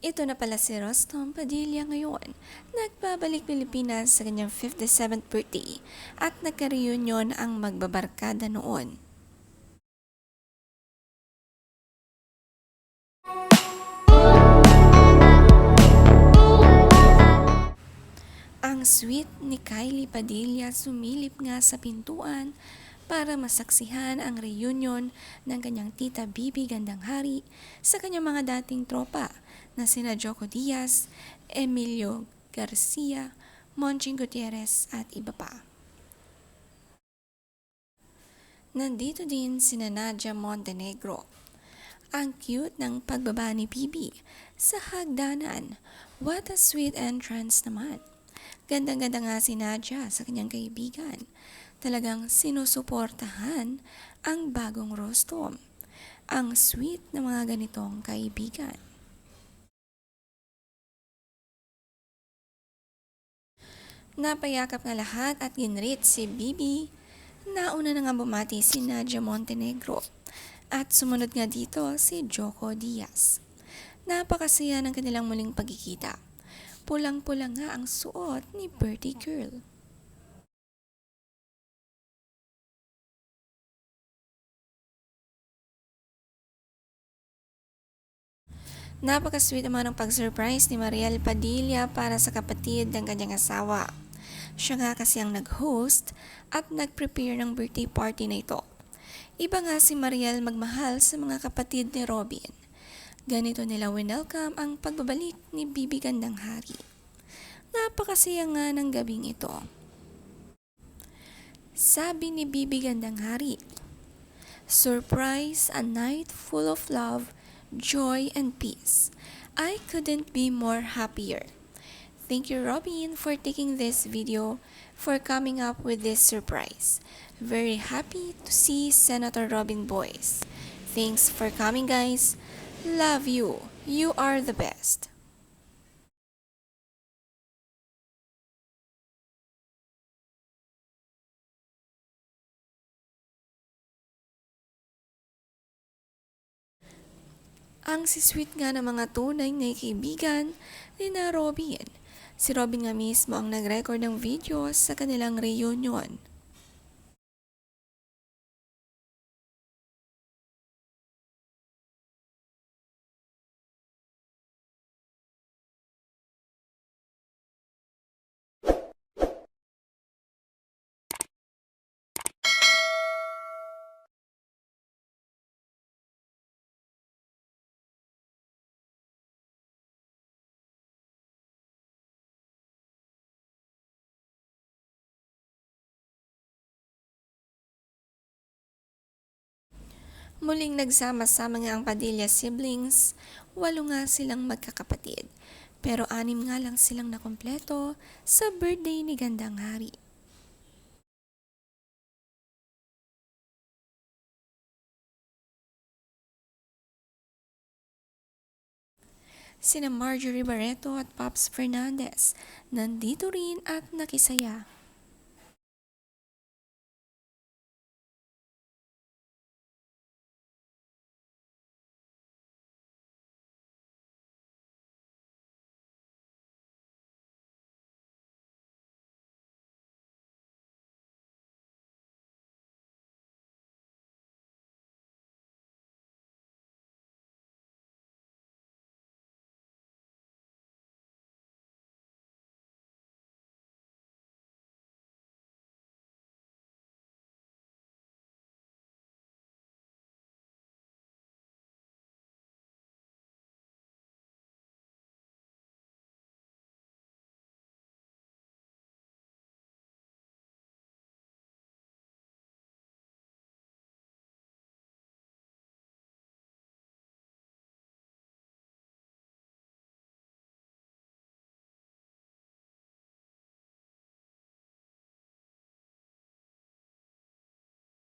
Ito na pala si Rostom Padilla ngayon. Nagbabalik Pilipinas sa kanyang 57th birthday at nagka-reunion ang magbabarkada noon. Ang sweet ni Kylie Padilla sumilip nga sa pintuan para masaksihan ang reunion ng kanyang tita Bibi Gandang-Hari sa kanyang mga dating tropa na sina Joco Diaz, Emilio Garcia, Monching Gutierrez at iba pa. Nandito din sina Nadia Montenegro. Ang cute ng pagbaba ni Bibi sa hagdanan. What a sweet entrance naman. Gandang-ganda nga si Nadia sa kanyang kaibigan. Talagang sinusuportahan ang bagong Rostom. Ang sweet ng mga ganitong kaibigan. Napayakap nga lahat at ginrit si Bibi. Nauna na nga bumati si Nadia Montenegro. At sumunod nga dito si Joco Diaz. Napakasaya ng kanilang muling pagkikita. Pulang-pula nga ang suot ni birthday girl. Napaka-sweet naman ang pag-surprise ni Mariel Padilla para sa kapatid ng kanyang asawa. Siya nga kasi ang nag-host at nag-prepare ng birthday party na ito. Iba nga si Mariel magmahal sa mga kapatid ni Robin. Ganito nila winelcome ang pagbabalik ni Bibi Gandang-Hari. Napakasaya nga ng gabing ito. Sabi ni Bibi Gandang-Hari, "Surprise, a night full of love, joy, and peace. I couldn't be more happier. Thank you, Robin, for taking this video, for coming up with this surprise. Very happy to see Senator Robin Boyce. Thanks for coming, guys. Love you. You are the best." Ang sisweet nga ng mga tunay na kaibigan ni na Robin. Si Robin nga mismo ang nag-record ng video sa kanilang reunion. Muling nagsama-sama nga ang Padilla siblings, 8 nga silang magkakapatid. Pero 6 nga lang silang nakumpleto sa birthday ni Gandang-Hari. Sina Marjorie Barreto at Pops Fernandez nandito rin at nakisaya.